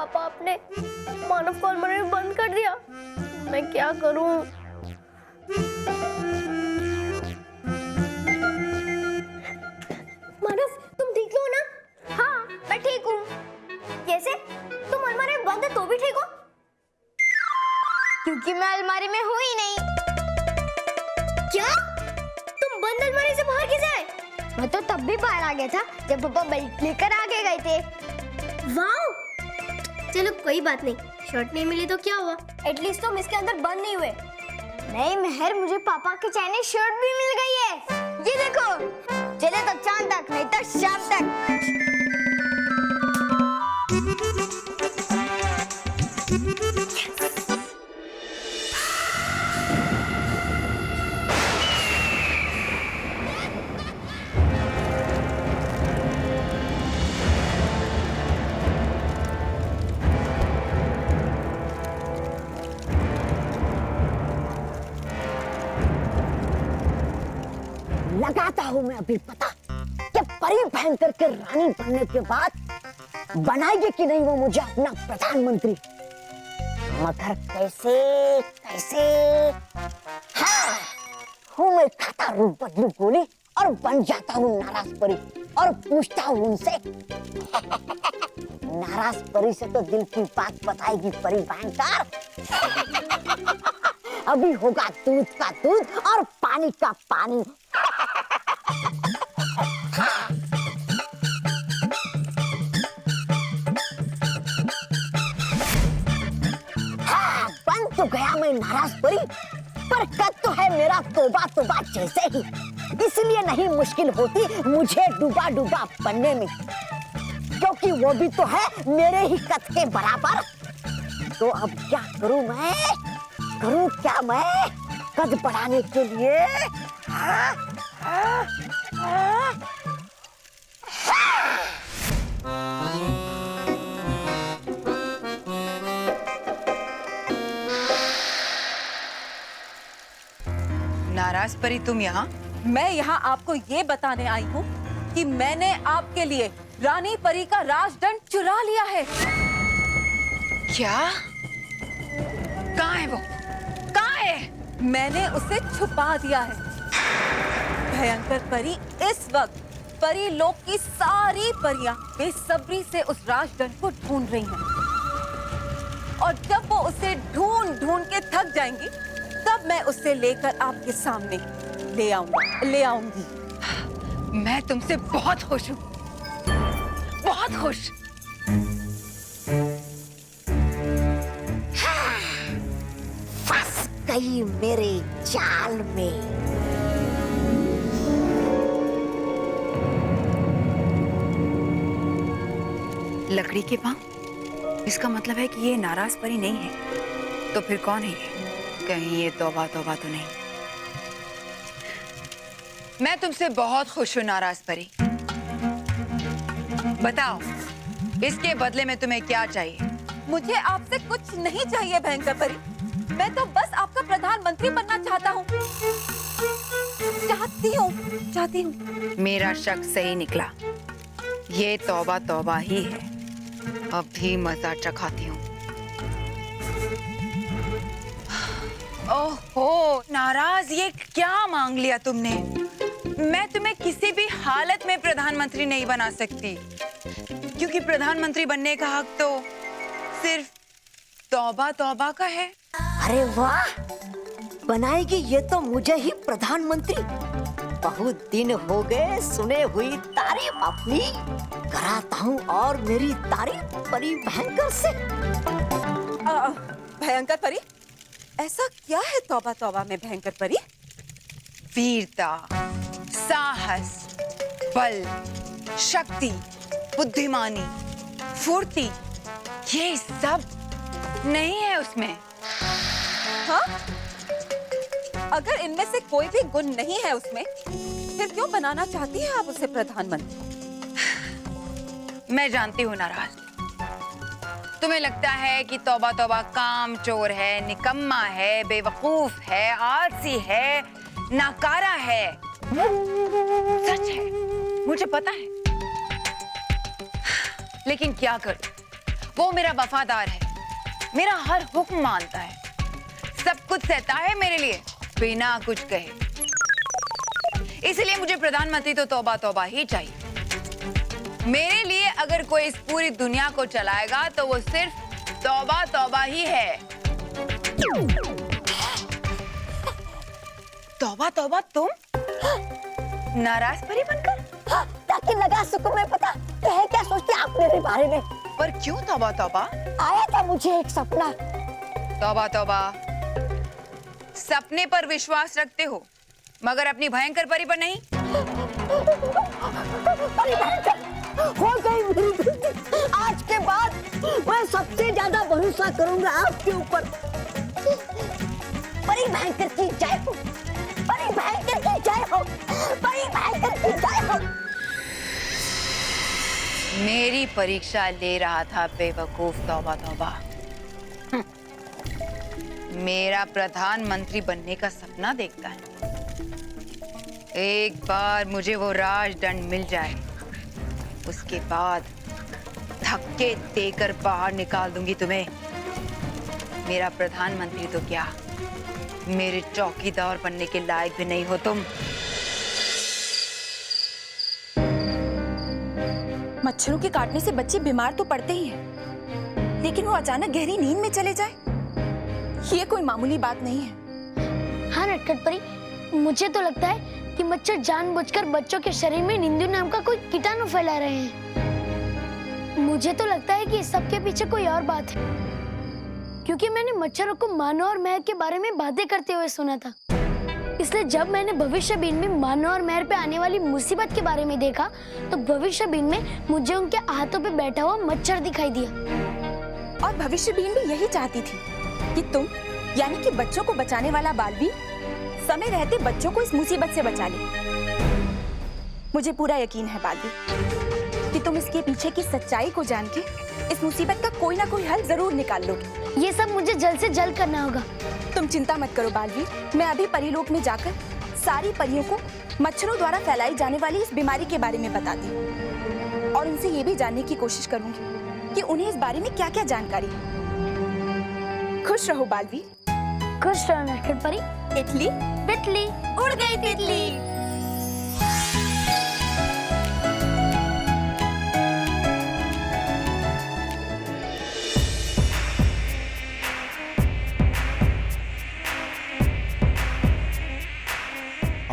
पापा आपने मानव कॉल मरने बंद कर दिया। मैं क्या करूं? मानव, तुम ठीक हो ना? हाँ, मैं ठीक हूँ। कैसे? तुम अलमारी में बंद है तो भी ठीक हो? क्योंकि मैं अलमारी में हूँ ही नहीं। क्या? तुम बंद अलमारी से बाहर कैसे आए? मैं तो तब भी बाहर आ गया था जब पापा बेल्ट लेकर आगे गए थे। वाओ! चलो कोई बात नहीं, शर्ट नहीं मिली तो क्या हुआ? एटलीस्ट तुम इसके अंदर बंद नहीं हुए। नहीं मेहर, मुझे पापा की चाइनीज शर्ट भी मिल गई है। ये देखो, चले तो चांद तक, नहीं तो शाम तक। लगाता हूँ मैं अभी पता कि परी भयंकर के रानी बनने के बाद बनाएगी कि नहीं वो मुझे अपना प्रधानमंत्री। मगर कैसे कैसे? हाँ, हूँ मैं खाता रूप बदलू गोली और बन जाता हूँ नाराज परी और पूछता हूँ उनसे। नाराज परी से तो दिल की बात बताएगी परी भयंकर। अभी होगा दूध का दूध और पानी का पानी। हाँ, बन तो गया मैं नाराज परी, पर कद तो है मेरा तोबा तोबा जैसे ही, इसलिए नहीं मुश्किल होती मुझे डूबा डूबा बनने में, क्योंकि वो भी तो है मेरे ही कद के बराबर। तो अब क्या करूं मैं? करूं क्या मैं कद बढ़ाने के लिए? हाँ, हाँ, हाँ, हाँ। नाराज परी तुम यहाँ? मैं यहाँ आपको ये बताने आई हूँ कि मैंने आपके लिए रानी परी का राजदंड चुरा लिया है। क्या? कहाँ है वो? कहाँ है? मैंने उसे छुपा दिया है। भयंकर परी इस वक्त परी लोक की सारी परियां बेसब्री से उस राजदंड को ढूंढ रही हैं। और जब वो उसे ढूंढ ढूंढ के थक जाएंगी, तब मैं उसे लेकर आपके सामने ले आऊंगी। मैं तुमसे बहुत खुश हूँ, बहुत खुश। फंस गई मेरे जाल में। लकड़ी के पांव? इसका मतलब है कि ये नाराज परी नहीं है। तो फिर कौन है ये? कहीं ये तौबा तौबा तो नहीं? मैं तुमसे बहुत खुश हूँ नाराज परी। बताओ, इसके बदले में तुम्हें क्या चाहिए? मुझे आपसे कुछ नहीं चाहिए भयंकर परी। मैं तो बस आपका प्रधानमंत्री बनना चाहता हूँ। चाहती हूँ। मेरा शक सही निकला। ये तौबा तौबा ही है। अब भी मजा चखाती हूँ। ओहो नाराज, ये क्या मांग लिया तुमने? मैं तुम्हें किसी भी हालत में प्रधानमंत्री नहीं बना सकती, क्योंकि प्रधानमंत्री बनने का हक तो सिर्फ तौबा तौबा का है। अरे वाह, बनाएगी ये तो मुझे ही प्रधानमंत्री। बहुत दिन हो गए सुने हुई तारीफ अपनी, कराता हूँ और मेरी तारीफ परी भयंकर से। भयंकर परी, ऐसा क्या है तौबा तौबा में भयंकर परी? वीरता, साहस, बल, शक्ति, बुद्धिमानी, फुर्ती, ये सब नहीं है उसमें। हाँ? अगर इनमें से कोई भी गुण नहीं है उसमें, फिर क्यों बनाना चाहती है आप उसे प्रधानमंत्री? मैं जानती हूँ नाराज, तुम्हें लगता है कि तौबा तौबा कामचोर है, निकम्मा है, बेवकूफ है, आलसी है, नाकारा है। सच है, मुझे पता है। लेकिन क्या करूं? वो मेरा वफादार है, मेरा हर हुक्म मानता है, सब कुछ सहता है मेरे लिए बिना कुछ कहे। इसलिए मुझे प्रधानमंत्री तो तौबा तौबा ही चाहिए। मेरे लिए अगर कोई इस पूरी दुनिया को चलाएगा तो वो सिर्फ तौबा तौबा ही है। तौबा तौबा तुम नाराज परी बनकर? हाँ, ताकि लगा सकूं मैं पता कहे क्या सोचते आप मेरे बारे में। पर क्यों तौबा तौबा? आया था मुझे एक सपना। तौबा तौबा, सपने पर विश्वास रखते हो मगर अपनी भयंकर परी पर नहीं। परी भयंकर हो गई मेरी गलती। आज के बाद मैं सबसे ज्यादा भरोसा करूंगा आपके ऊपर। परी भयंकर की जय हो, परी भयंकर की जय हो, परी भयंकर की जय हो। मेरी परीक्षा ले रहा था बेवकूफ तौबा तौबा। मेरा प्रधानमंत्री बनने का सपना देखता है। एक बार मुझे वो राजदंड मिल जाए, उसके बाद धक्के देकर बाहर निकाल दूंगी तुम्हें। मेरा प्रधानमंत्री तो क्या, मेरे चौकीदार बनने के लायक भी नहीं हो तुम। मच्छरों के काटने से बच्चे बीमार तो पड़ते ही हैं, लेकिन वो अचानक गहरी नींद में चले जाए, ये कोई मामूली बात नहीं है। हाँ नटखट परी, मुझे तो लगता है कि मच्छर जानबूझकर बच्चों के शरीर में नींदू नाम का कोई कीटाणु फैला रहे हैं। मुझे तो लगता है कि इस सब के पीछे कोई और बात है, क्योंकि मैंने मच्छरों को मानो और महर के बारे में बातें करते हुए सुना था। इसलिए जब मैंने भविष्य बीन में मानो और महर पे आने वाली मुसीबत के बारे में देखा तो भविष्य बीन में मुझे उनके हाथों पे बैठा हुआ मच्छर दिखाई दिया। और भविष्य बीन भी यही चाहती थी कि तुम यानी कि बच्चों को बचाने वाला बालवीर समय रहते बच्चों को इस मुसीबत से बचा ले। मुझे पूरा यकीन है बालवीर कि तुम इसके पीछे की सच्चाई को जान के इस मुसीबत का कोई ना कोई हल जरूर निकाल लोगे। ये सब मुझे जल्द से जल्द करना होगा। तुम चिंता मत करो बालवीर, मैं अभी परीलोक में जाकर सारी परियों को मच्छरों द्वारा फैलाई जाने वाली इस बीमारी के बारे में बताती हूँ और उनसे ये भी जानने की कोशिश करूंगी कि उन्हें इस बारे में क्या-क्या जानकारी है। खुश रहो बालवीर। खुश रहो नटखट परी। इटली तितली उड़ गई तितली।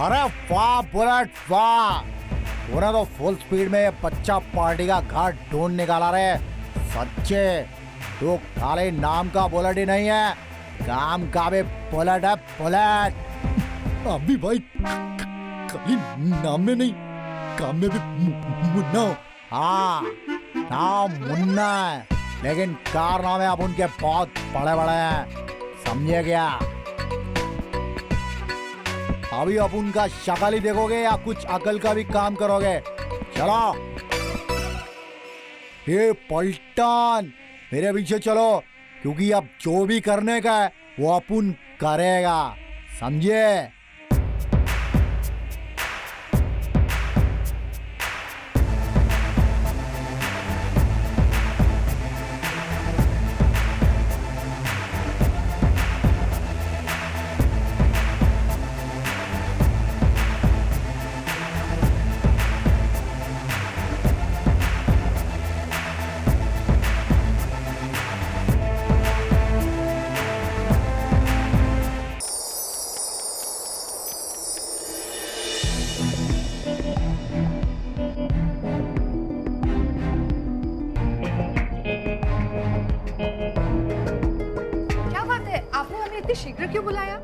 अरे वाह बुलेट वाह, तूने तो फुल स्पीड में बच्चा पार्टी का घाट ढूंढ निकाला रे। सच्चे तू खाली नाम का बुलेट ही नहीं है, काम का भी बुलेट है बुलेट। अभी भाई खाली नाम में नहीं, काम में भी मुन्ना हो। हाँ नाम मुन्ना है, लेकिन कारनामे अब उनके बहुत बड़े बड़े हैं, समझे क्या? अभी अब उनका शक्ल ही देखोगे या कुछ अकल का भी काम करोगे? चलो ये पलटन मेरे पीछे चलो, क्योंकि अब जो भी करने का है वो अपन करेगा, समझे? शीघ्र क्यों बुलाया?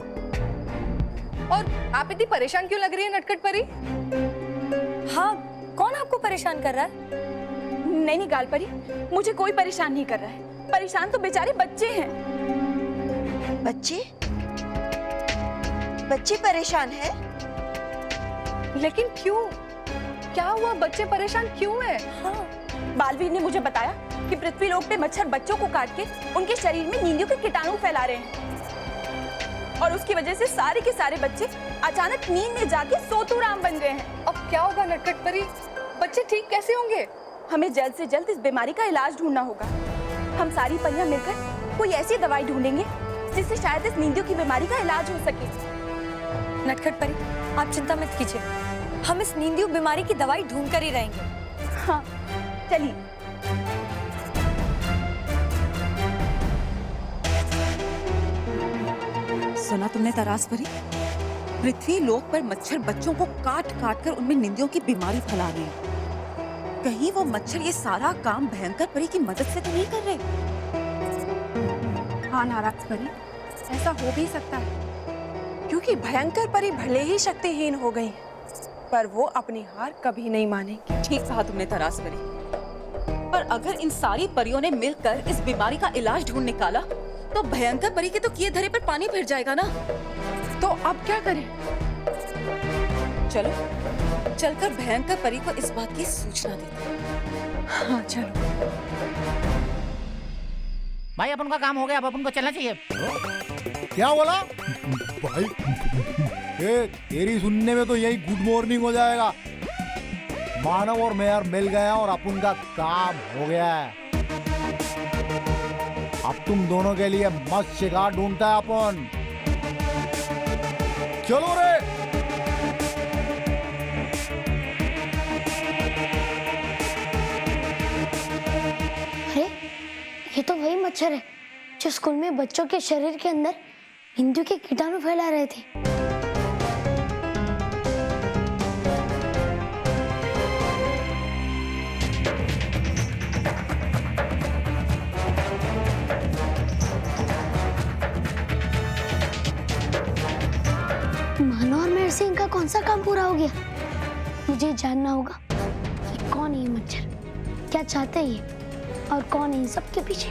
और आप इतनी परेशान क्यों लग रही है नटखट परी? हाँ, कौन आपको परेशान कर रहा है? नहीं नहीं गाल परी, मुझे कोई परेशान नहीं कर रहा है। परेशान तो बेचारे बच्चे हैं। बच्चे? बच्चे परेशान हैं? लेकिन क्यों? क्या हुआ? बच्चे परेशान क्यों हैं? हाँ, बालवीर ने मुझे बताया कि पृथ्वीलोक पे मच्छर बच्चों को काट के उनके शरीर में नींदियों के कीटाणु फैला रहे हैं और उसकी वजह से सारे के सारे बच्चे अचानक नींद में जाके सोतूराम बन गए हैं। अब क्या होगा नटखट परी? बच्चे ठीक कैसे होंगे? हमें जल्द से जल्द इस बीमारी का इलाज ढूंढना होगा। हम सारी परियां मिलकर कोई ऐसी दवाई ढूंढेंगे जिससे शायद इस नींदियों की बीमारी का इलाज हो सके। नटखट परी, आप चिंता मत कीजिए, हम इस नींदियों बीमारी की दवाई ढूंढ कर ही रहेंगे। हाँ, चलिए। सुना तुमने तरास परी? पृथ्वी लोक पर मच्छर बच्चों को काट काट कर उनमें निंदियों की बीमारी फैला रहे हैं। कहीं वो मच्छर ये सारा काम भयंकर परी की मदद से तो नहीं कर रहे? हाँ नाराज परी, ऐसा हो भी सकता है, क्योंकि भयंकर परी भले ही शक्तिहीन हो गई है, पर वो अपनी हार कभी नहीं मानेंगी। ठीक कहा तुमने तरास परी। पर अगर इन सारी परियों ने मिलकर इस बीमारी का इलाज ढूंढ निकाला तो भयंकर परी के तो किए धरे पर पानी फिर जाएगा ना। तो अब क्या करें? चलो चलकर भयंकर परी को इस बात की सूचना देते हैं। हाँ चलो। भाई अपन का काम हो गया, अब अपन को चलना चाहिए। क्या बोला भाई? तेरी सुनने में तो यही गुड मॉर्निंग हो जाएगा। मानव और मेयर मिल गया और अपन का काम हो गया है। अब तुम दोनों के लिए मस्त शिकार ढूंढता है अपन। चलो रे। अरे ये तो वही मच्छर है जो स्कूल में बच्चों के शरीर के अंदर हिंदू के कीटाणु फैला रहे थे। मानो और मेरे से इनका कौन सा काम पूरा हो गया? मुझे जानना होगा कि कौन है ये मच्छर, क्या चाहते हैं ये, और कौन है इन सब के पीछे।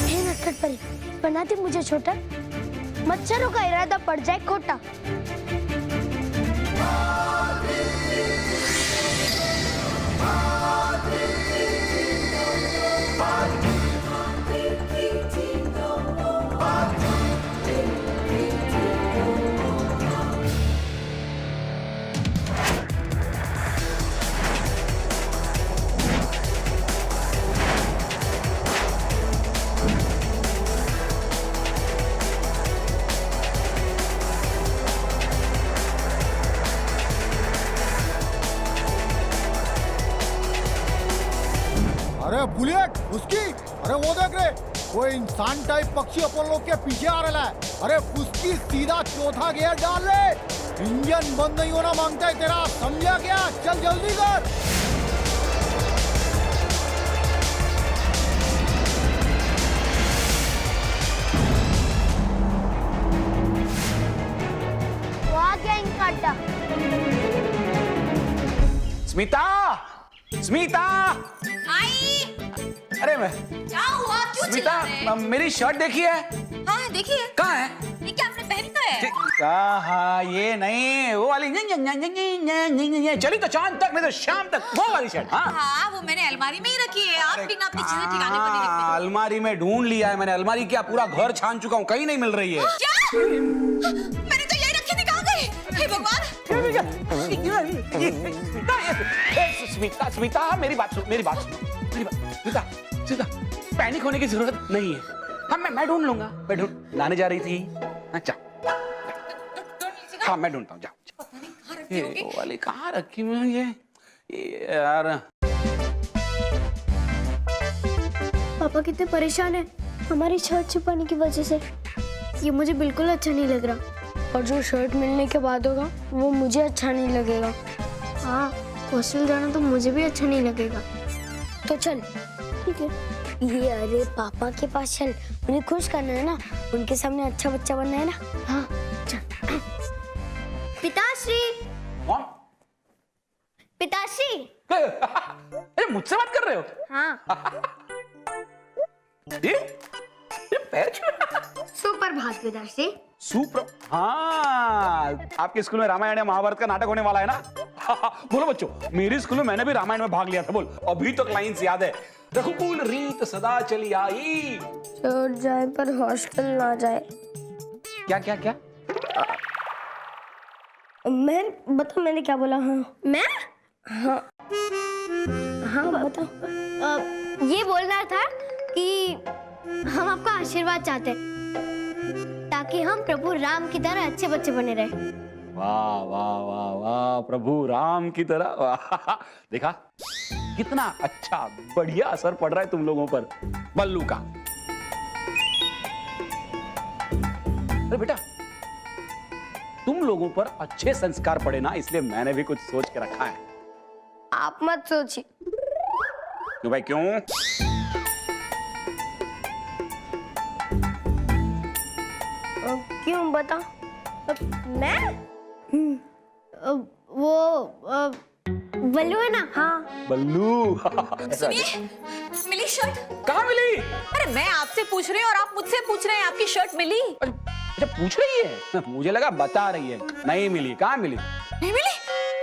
हे नटखट परी, बनाती मुझे छोटा, मच्छरों का इरादा पड़ जाए खोटा। अरे बुलेट उसकी, अरे वो देख रे, वो इंसान टाइप पक्षी अपन लोग के पीछे आ रहा है। अरे उसकी सीधा चौथा गियर डाल ले, इंजन बंद नहीं होना मांगता है तेरा, समझा क्या? चल जल्दी कर। वो आ गया इनका अड्डा। स्मिता, स्मिता, अरे मैं क्या हुआ? क्यों चिल्ला रहे हैं? स्मिता, मेरी शर्ट देखिए। हाँ देखिए, कहाँ है? ये क्या आपने पहनी तो है? हाँ ये नहीं, वो वाली चली तो चांद तक, नहीं तो शाम तक, वो वाली शर्ट। हाँ हाँ वो मैंने अलमारी में ही रखी है। आप बिना अपनी चीजें ठिकाने पर नहीं रखते। अलमारी में ढूंढ लिया है मैंने, अलमारी क्या पूरा घर छान चुका हूँ, कहीं नहीं मिल रही है। क्या? मैंने तो यही रखी थी, कहाँ गई? हे भगवान! स्मिता, स्मिता मेरी बात सुन, मेरी बात सुन, मेरी बात। स्मिता, स्मिता, पैनिक होने की जरूरत नहीं है। हाँ मैं ढूंढ लूंगा, मैं ढूंढ लाने जा रही थी। अच्छा हाँ मैं ढूंढता हूँ, जाओ। ये वो वाली कहाँ रखी मैं ये यार। पापा कितने परेशान हैं हमारी शर्ट छुपाने की वजह से। ये मुझे बिल्कुल अच्छा नहीं लग रहा, और जो शर्ट मिलने के बाद होगा वो मुझे अच्छा नहीं लगेगा। हाँ, हॉस्टल जाना तो मुझे भी अच्छा नहीं लगेगा। तो चल ठीक है। ये अरे पापा के पास चल, उन्हें खुश करना है ना, उनके सामने अच्छा बच्चा बनना है ना। हाँ चल। पिताश्री, कौन? पिताश्री। अरे मुझसे बात कर रहे हो? हाँ ये पैर छू। सुप्रभात पिताश्री। हाँ, आपके स्कूल में रामायण या महाभारत का नाटक होने वाला है ना? बोलो बच्चों, मेरे स्कूल में मैंने भी रामायण में भाग लिया था। बोल, अभी तक लाइन्स याद है। रघुकुल रीत सदा चली आई। चोट जाए पर हॉस्टल ना जाए। क्या क्या क्या? मैं बता, मैंने क्या बोला? हाँ मैं हाँ हाँ बता। ये बोलना था कि हम आपका आशीर्वाद चाहते हैं ताकि हम प्रभु राम की तरह अच्छे बच्चे बने रहे। वाह वाह वाह वाह, प्रभु राम की तरह। वाह, देखा कितना अच्छा बढ़िया असर पड़ रहा है तुम लोगों पर बल्लू का। अरे बेटा, तुम लोगों पर अच्छे संस्कार पड़े ना, इसलिए मैंने भी कुछ सोच के रखा है। आप मत सोचिए। क्यों भाई, क्यों? क्यों बता? मैं वो बल्लू है ना? हाँ बल्लू। सुनिए, मिली शर्ट? कहाँ मिली? अरे मैं आपसे पूछ रही हूँ और आप मुझसे पूछ रहे हैं, आपकी शर्ट मिली? अच्छा पूछ रही है, मुझे लगा बता रही है। नहीं मिली। कहाँ मिली? नहीं मिली?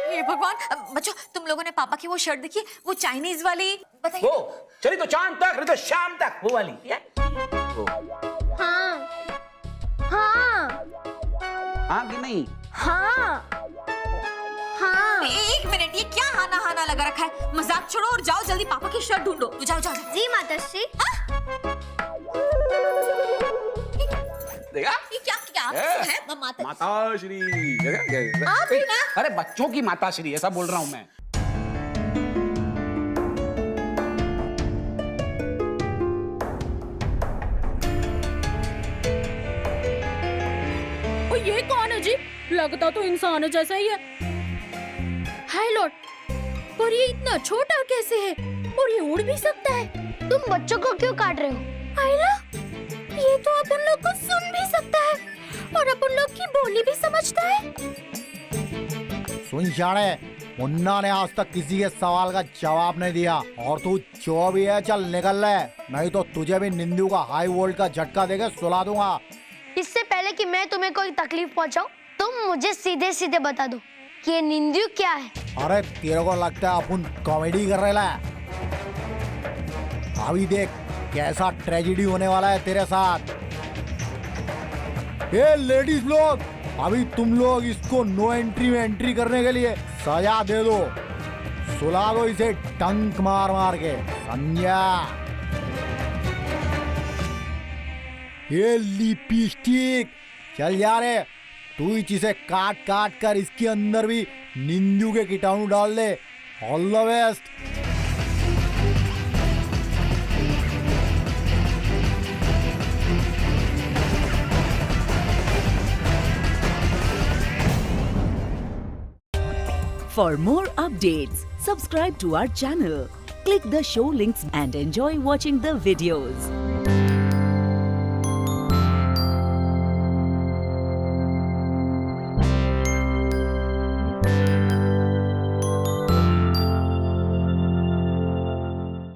हे भगवान। बच्चों, तुम लोगों ने पापा की वो शर्ट देखी, वो चाइनीज वाली? बताइए। वो चली तो चांद तक, नहीं तो शाम तक, वो वाली। हाँ हाँ हाँ कि नहीं? हाँ हाँ। एक मिनट, ये क्या हाना हाना लगा रखा है? मजाक छोड़ो और जाओ जल्दी पापा की शर्ट ढूंढो। तो जाओ जाओ जाओ। जी माताश्री। देखा? ये क्या क्या है? माता माताश्री। आप ही ना? अरे बच्चों की माताश्री, ऐसा बोल रहा हूँ मैं। ये कौन है जी? लगता तो इंसान जैसा ही है। हाय लॉर्ड, पर ये इतना छोटा कैसे है? और ये उड़ भी सकता है। तुम बच्चों को क्यों काट रहे हो? आयला, ये तो अपन लोग को सुन भी सकता है और अपन लोग की बोली भी समझता है। सुन शाणे, मुन्ना ने आज तक किसी के सवाल का जवाब नहीं दिया और तू जो भी है चल निकल ले, नहीं तो तुझे भी निंदू का हाई वोल्ट का झटका देके सुला दूंगा। इससे पहले कि मैं तुम्हें कोई तकलीफ पहुंचाऊं, तुम मुझे सीधे सीधे बता दो कि ये निंदू क्या है। अरे तेरे को लगता है अपन कॉमेडी कर रहे हैं? अभी देख कैसा ट्रेजेडी होने वाला है तेरे साथ। ये लेडीज लोग, अभी तुम लोग इसको नो एंट्री में एंट्री करने के लिए सजा दे दो, सुला दो इसे टंक मार मार के, समझा? ये लिपस्टिक, चल जा रे, तू ही इसे काट काट कर इसके अंदर भी निंदू के कीटाणु डाल दे। All the best. For more updates, subscribe to our channel, click the show links and enjoy watching the videos.